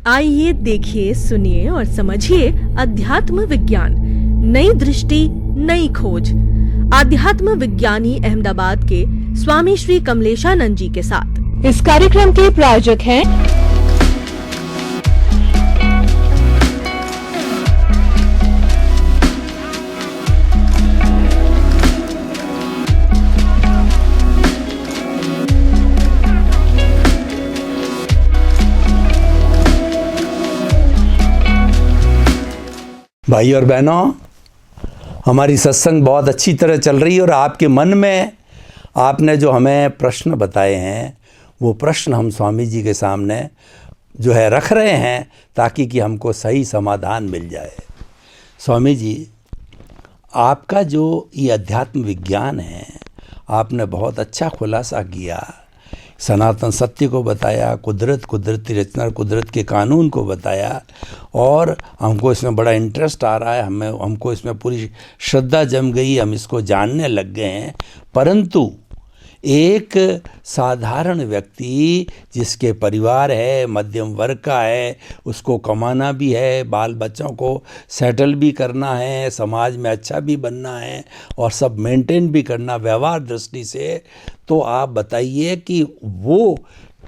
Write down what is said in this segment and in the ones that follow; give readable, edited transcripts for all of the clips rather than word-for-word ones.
आइए देखिए, सुनिए और समझिए अध्यात्म विज्ञान, नई दृष्टि, नई खोज। आध्यात्म विज्ञानी अहमदाबाद के स्वामी श्री कमलेशानंद जी के साथ। इस कार्यक्रम के प्रायोजक हैं भाई और बहनों, हमारी सत्संग बहुत अच्छी तरह चल रही है और आपके मन में आपने जो हमें प्रश्न बताए हैं वो प्रश्न हम स्वामी जी के सामने जो है रख रहे हैं ताकि कि हमको सही समाधान मिल जाए। स्वामी जी, आपका जो ये अध्यात्म विज्ञान है, आपने बहुत अच्छा खुलासा किया, सनातन सत्य को बताया, कुदरती रचना, कुदरत के कानून को बताया और हमको इसमें बड़ा इंटरेस्ट आ रहा है। हमको इसमें पूरी श्रद्धा जम गई, हम इसको जानने लग गए हैं। परंतु एक साधारण व्यक्ति जिसके परिवार है, मध्यम वर्ग का है, उसको कमाना भी है, बाल बच्चों को सेटल भी करना है, समाज में अच्छा भी बनना है और सब मेंटेन भी करना व्यवहार दृष्टि से, तो आप बताइए कि वो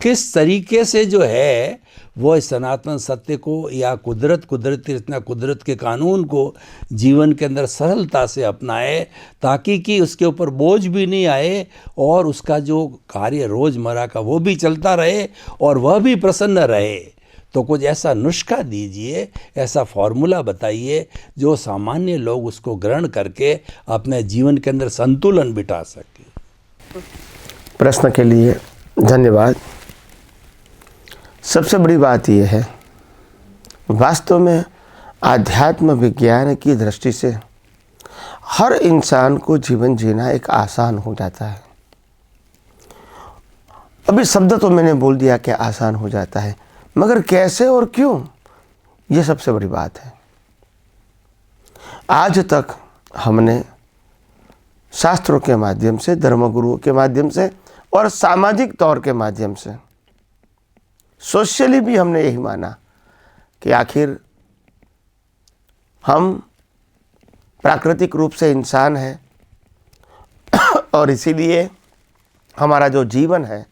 किस तरीके से जो है वो इस सनातन सत्य को या कुदरती रचना, कुदरत के कानून को जीवन के अंदर सरलता से अपनाए ताकि कि उसके ऊपर बोझ भी नहीं आए और उसका जो कार्य रोज़मर्रा का वो भी चलता रहे और वह भी प्रसन्न रहे। तो कुछ ऐसा नुस्खा दीजिए, ऐसा फॉर्मूला बताइए जो सामान्य लोग उसको ग्रहण करके अपने जीवन के अंदर संतुलन बिठा सके। प्रश्न के लिए धन्यवाद। सबसे बड़ी बात यह है, वास्तव में आध्यात्म विज्ञान की दृष्टि से हर इंसान को जीवन जीना एक आसान हो जाता है। अभी शब्द तो मैंने बोल दिया कि आसान हो जाता है, मगर कैसे और क्यों, ये सबसे बड़ी बात है। आज तक हमने शास्त्रों के माध्यम से, धर्मगुरुओं के माध्यम से और सामाजिक तौर के माध्यम से, सोशली भी हमने यही माना कि आखिर हम प्राकृतिक रूप से इंसान हैं और इसीलिए हमारा जो जीवन है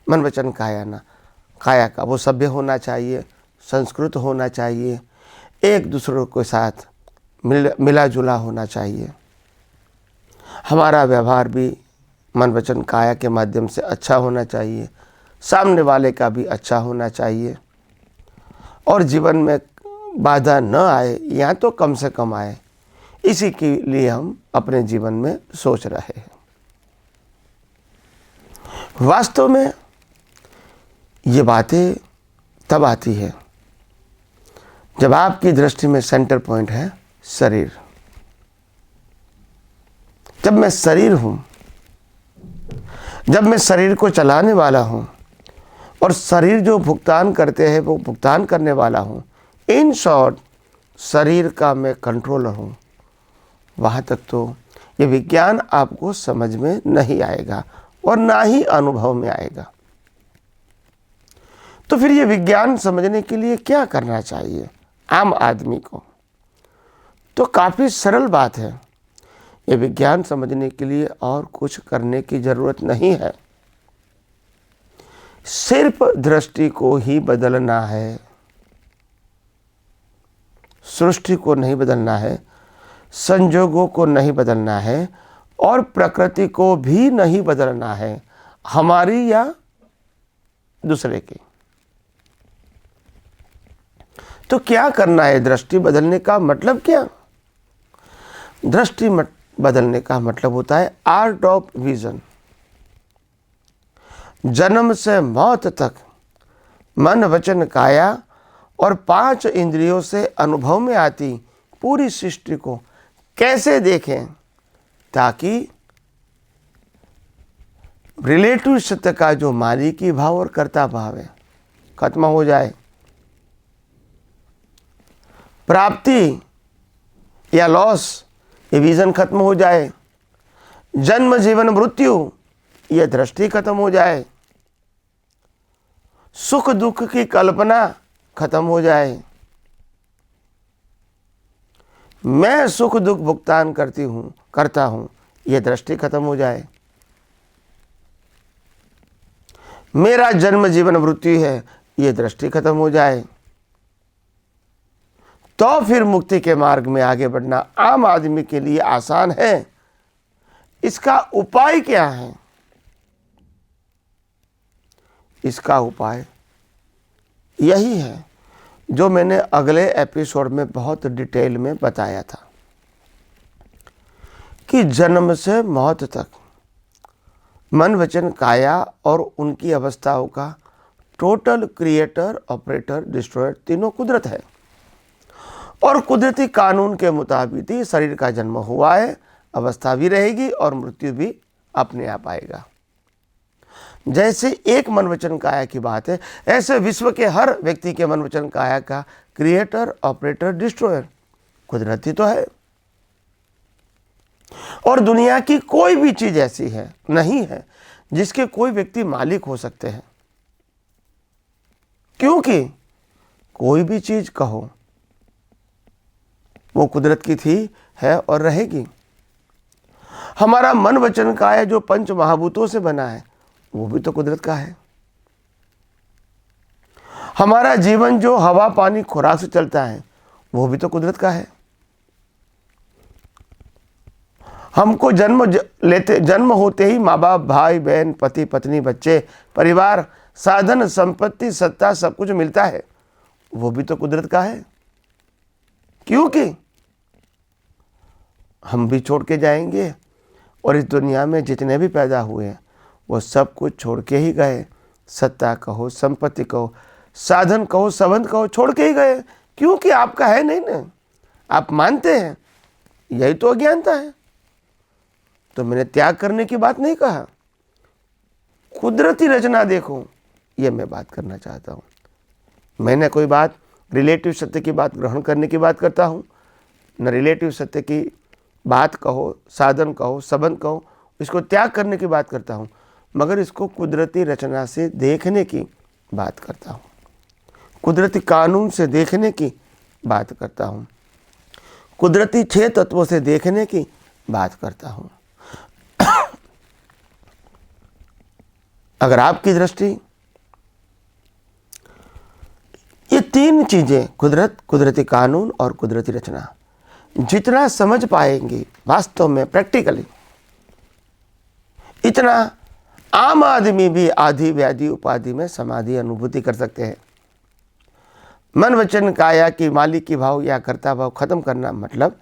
मन वचन काया का वो सभ्य होना चाहिए, संस्कृत होना चाहिए, एक दूसरे के साथ मिला जुला होना चाहिए। हमारा व्यवहार भी मन वचन काया के माध्यम से अच्छा होना चाहिए, सामने वाले का भी अच्छा होना चाहिए और जीवन में बाधा न आए या तो कम से कम आए, इसी के लिए हम अपने जीवन में सोच रहे हैं। वास्तव में ये बातें तब आती है जब आपकी दृष्टि में सेंटर पॉइंट है शरीर। जब मैं शरीर हूँ, जब मैं शरीर को चलाने वाला हूँ और शरीर जो भुगतान करते हैं वो भुगतान करने वाला हूँ, इन शॉर्ट शरीर का मैं कंट्रोलर हूँ, वहाँ तक तो ये विज्ञान आपको समझ में नहीं आएगा और ना ही अनुभव में आएगा। तो फिर ये विज्ञान समझने के लिए क्या करना चाहिए आम आदमी को? तो काफ़ी सरल बात है। ये विज्ञान समझने के लिए और कुछ करने की ज़रूरत नहीं है, सिर्फ दृष्टि को ही बदलना है। सृष्टि को नहीं बदलना है, संजोगों को नहीं बदलना है और प्रकृति को भी नहीं बदलना है, हमारी या दूसरे की। तो क्या करना है? दृष्टि बदलने का मतलब क्या? दृष्टि बदलने का मतलब होता है आर्ट ऑफ विजन। जन्म से मौत तक मन वचन काया और 5 इंद्रियों से अनुभव में आती पूरी सृष्टि को कैसे देखें ताकि रिलेटिव सत्य का जो मालिकी भाव और कर्ता भाव है खत्म हो जाए, प्राप्ति या लॉस ये विजन खत्म हो जाए, जन्म जीवन मृत्यु ये दृष्टि खत्म हो जाए, सुख दुख की कल्पना खत्म हो जाए, मैं सुख दुख भुगतान करता हूं, ये दृष्टि खत्म हो जाए, मेरा जन्म जीवन मृत्यु है, ये दृष्टि खत्म हो जाए, तो फिर मुक्ति के मार्ग में आगे बढ़ना आम आदमी के लिए आसान है। इसका उपाय क्या है? इसका उपाय यही है जो मैंने अगले एपिसोड में बहुत डिटेल में बताया था कि जन्म से मौत तक मन वचन काया और उनकी अवस्थाओं का टोटल क्रिएटर, ऑपरेटर, डिस्ट्रॉयर तीनों कुदरत है और कुदरती कानून के मुताबिक ही शरीर का जन्म हुआ है, अवस्था भी रहेगी और मृत्यु भी अपने आप आएगा। जैसे एक मन वचन काया की बात है, ऐसे विश्व के हर व्यक्ति के मन वचन काया का क्रिएटर, ऑपरेटर, डिस्ट्रॉयर कुदरती तो है और दुनिया की कोई भी चीज ऐसी है नहीं है जिसके कोई व्यक्ति मालिक हो सकते हैं, क्योंकि कोई भी चीज कहो वो कुदरत की थी, है और रहेगी। हमारा मन वचन काया जो पंच महाभूतों से बना है वो भी तो कुदरत का है। हमारा जीवन जो हवा पानी खुराक से चलता है वो भी तो कुदरत का है। हमको जन्म होते ही माँ बाप, भाई बहन, पति पत्नी, बच्चे, परिवार, साधन, संपत्ति, सत्ता सब कुछ मिलता है, वो भी तो कुदरत का है, क्योंकि हम भी छोड़ के जाएंगे और इस दुनिया में जितने भी पैदा हुए हैं वो सब कुछ छोड़ के ही गए। सत्ता कहो, संपत्ति कहो, साधन कहो, संबंध कहो, छोड़ के ही गए, क्योंकि आपका है नहीं ना, आप मानते हैं। यही तो अज्ञानता है। तो मैंने त्याग करने की बात नहीं कहा, कुदरती रचना देखो, ये मैं बात करना चाहता हूँ। मैंने कोई बात रिलेटिव सत्य की बात ग्रहण करने की बात करता हूँ, न रिलेटिव सत्य की बात कहो, साधन कहो, संबंध कहो, इसको त्याग करने की बात करता हूँ, मगर इसको कुदरती रचना से देखने की बात करता हूँ, कुदरती कानून से देखने की बात करता हूँ, कुदरती 6 तत्वों से देखने की बात करता हूँ। अगर आपकी दृष्टि ये 3 चीजें, कुदरत, कुदरती कानून और कुदरती रचना, जितना समझ पाएंगे वास्तव में प्रैक्टिकली, इतना आम आदमी भी आधि व्याधि उपाधि में समाधि अनुभूति कर सकते हैं। मन वचन काया की मालिक की भाव या कर्ता भाव खत्म करना मतलब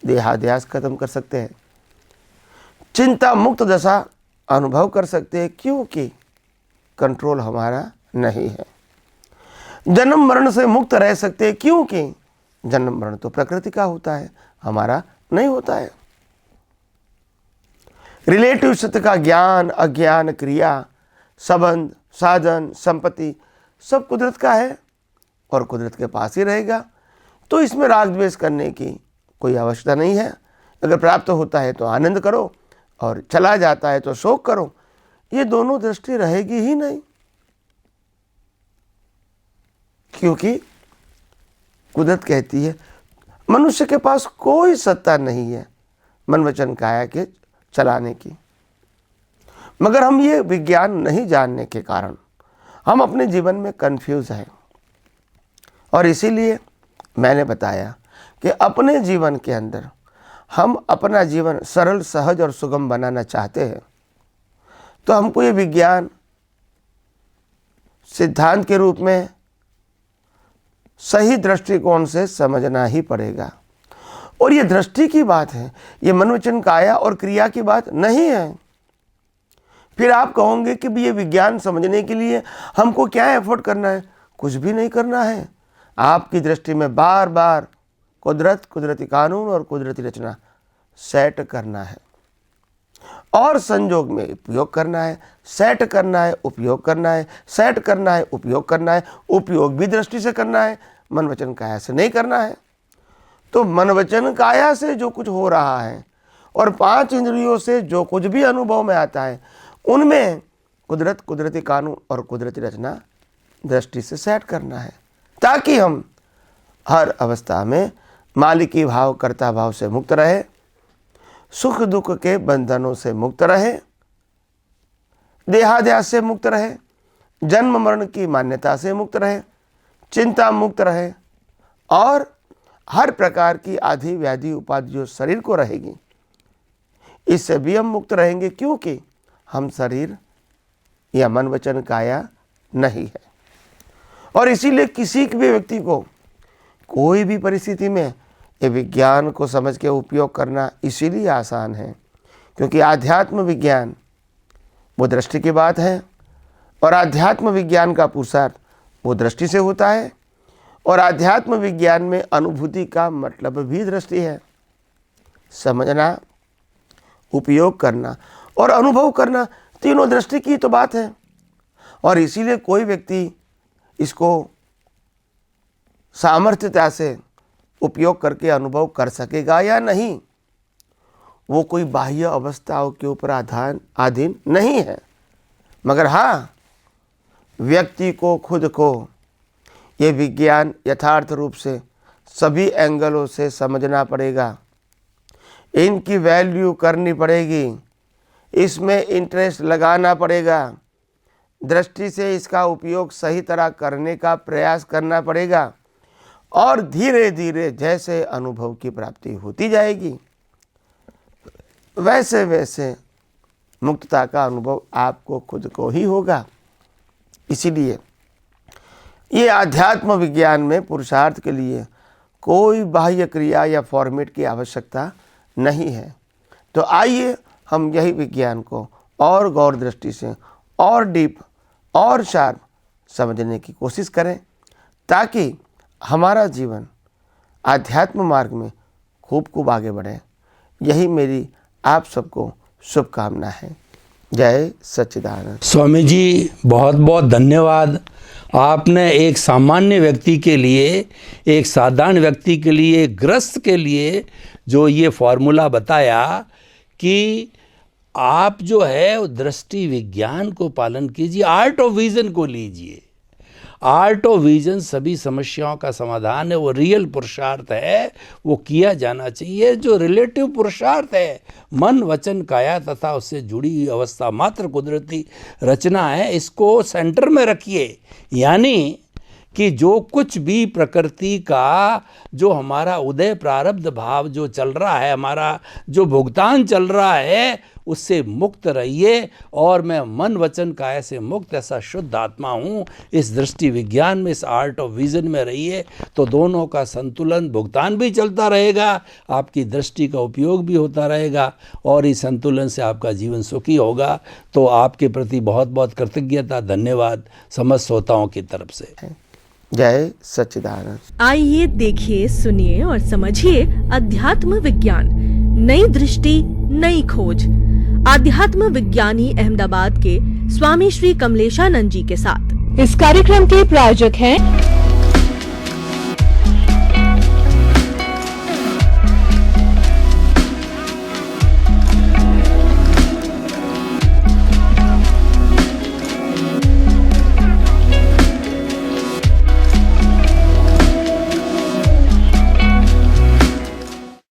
देहाध्यास खत्म कर सकते हैं, चिंता मुक्त दशा अनुभव कर सकते हैं, क्योंकि कंट्रोल हमारा नहीं है। जन्म मरण से मुक्त रह सकते हैं, क्योंकि जन्म मरण तो प्रकृति का होता है, हमारा नहीं होता है। रिलेटिव सत्य का ज्ञान, अज्ञान, क्रिया, संबंध, साधन, संपत्ति सब कुदरत का है और कुदरत के पास ही रहेगा, तो इसमें राग द्वेष करने की कोई आवश्यकता नहीं है। अगर प्राप्त होता है तो आनंद करो और चला जाता है तो शोक करो, ये दोनों दृष्टि रहेगी ही नहीं, क्योंकि कुदरत कहती है मनुष्य के पास कोई सत्ता नहीं है मन वचन काया के चलाने की, मगर हम ये विज्ञान नहीं जानने के कारण हम अपने जीवन में कंफ्यूज हैं। और इसीलिए मैंने बताया कि अपने जीवन के अंदर हम अपना जीवन सरल, सहज और सुगम बनाना चाहते हैं, तो हमको ये विज्ञान सिद्धांत के रूप में सही दृष्टिकोण से समझना ही पड़ेगा। और ये दृष्टि की बात है, ये मन वचन काया और क्रिया की बात नहीं है। फिर आप कहोगे कि ये विज्ञान समझने के लिए हमको क्या एफर्ट करना है? कुछ भी नहीं करना है। आपकी दृष्टि में बार बार कुदरत, कुदरती कानून और कुदरती रचना सेट करना है और संयोग में उपयोग करना है, सेट करना है, उपयोग करना है, सेट करना है, उपयोग करना है। उपयोग भी दृष्टि से करना है, मन वचन काया से नहीं करना है। तो मन वचन काया से जो कुछ हो रहा है और 5 इंद्रियों से जो कुछ भी अनुभव में आता है, उनमें कुदरत, कुदरती कानून और कुदरती रचना दृष्टि से सेट करना है, ताकि हम हर अवस्था में मालिकी भाव कर्ता भाव से मुक्त रहे, सुख दुख के बंधनों से मुक्त रहे, देहाध्यास से मुक्त रहे, जन्म मरण की मान्यता से मुक्त रहे, चिंता मुक्त रहे और हर प्रकार की आदि व्याधि उपाधि जो शरीर को रहेगी इससे भी हम मुक्त रहेंगे, क्योंकि हम शरीर या मन वचन काया नहीं है। और इसीलिए किसी भी व्यक्ति को कोई भी परिस्थिति में ये विज्ञान को समझ के उपयोग करना इसीलिए आसान है क्योंकि आध्यात्म विज्ञान वो दृष्टि की बात है और आध्यात्म विज्ञान का पुरुषार्थ वो दृष्टि से होता है और आध्यात्म विज्ञान में अनुभूति का मतलब भी दृष्टि है। समझना, उपयोग करना और अनुभव करना तीनों दृष्टि की तो बात है। और इसीलिए कोई व्यक्ति इसको सामर्थ्यता से उपयोग करके अनुभव कर सकेगा या नहीं, वो कोई बाह्य अवस्थाओं के ऊपर अधीन नहीं है। मगर हाँ, व्यक्ति को खुद को ये विज्ञान यथार्थ रूप से सभी एंगलों से समझना पड़ेगा, इनकी वैल्यू करनी पड़ेगी, इसमें इंटरेस्ट लगाना पड़ेगा, दृष्टि से इसका उपयोग सही तरह करने का प्रयास करना पड़ेगा और धीरे धीरे जैसे अनुभव की प्राप्ति होती जाएगी वैसे वैसे मुक्तता का अनुभव आपको खुद को ही होगा। इसीलिए ये आध्यात्म विज्ञान में पुरुषार्थ के लिए कोई बाह्य क्रिया या फॉर्मेट की आवश्यकता नहीं है। तो आइए हम यही विज्ञान को और गौर दृष्टि से और डीप और शार्प समझने की कोशिश करें ताकि हमारा जीवन आध्यात्म मार्ग में खूब आगे बढ़े। यही मेरी आप सबको शुभकामना है। जय सच्चिदानंद। स्वामी जी बहुत बहुत धन्यवाद। आपने एक सामान्य व्यक्ति के लिए, एक साधारण व्यक्ति के लिए, ग्रस्त के लिए जो ये फॉर्मूला बताया कि आप जो है वो दृष्टि विज्ञान को पालन कीजिए, आर्ट ऑफ विजन को लीजिए। आर्ट ऑफ विजन सभी समस्याओं का समाधान है, वो रियल पुरुषार्थ है, वो किया जाना चाहिए। जो रिलेटिव पुरुषार्थ है, मन वचन काया तथा उससे जुड़ी हुई अवस्था मात्र कुदरती रचना है, इसको सेंटर में रखिए। यानी कि जो कुछ भी प्रकृति का जो हमारा उदय प्रारब्ध भाव जो चल रहा है, हमारा जो भुगतान चल रहा है, उससे मुक्त रहिए। और मैं मन वचन काया से मुक्त ऐसा शुद्ध आत्मा हूँ, इस दृष्टि विज्ञान में, इस आर्ट ऑफ विजन में रहिए। तो दोनों का संतुलन, भुगतान भी चलता रहेगा, आपकी दृष्टि का उपयोग भी होता रहेगा और इस संतुलन से आपका जीवन सुखी होगा। तो आपके प्रति बहुत बहुत कृतज्ञता, धन्यवाद समस्त श्रोताओं की तरफ से। जय सच्चिदानंद। आइए देखिए, सुनिए और समझिए अध्यात्म विज्ञान, नई दृष्टि, नई खोज। आध्यात्म विज्ञानी अहमदाबाद के स्वामी श्री कमलेशानंद जी के साथ। इस कार्यक्रम के प्रायोजक हैं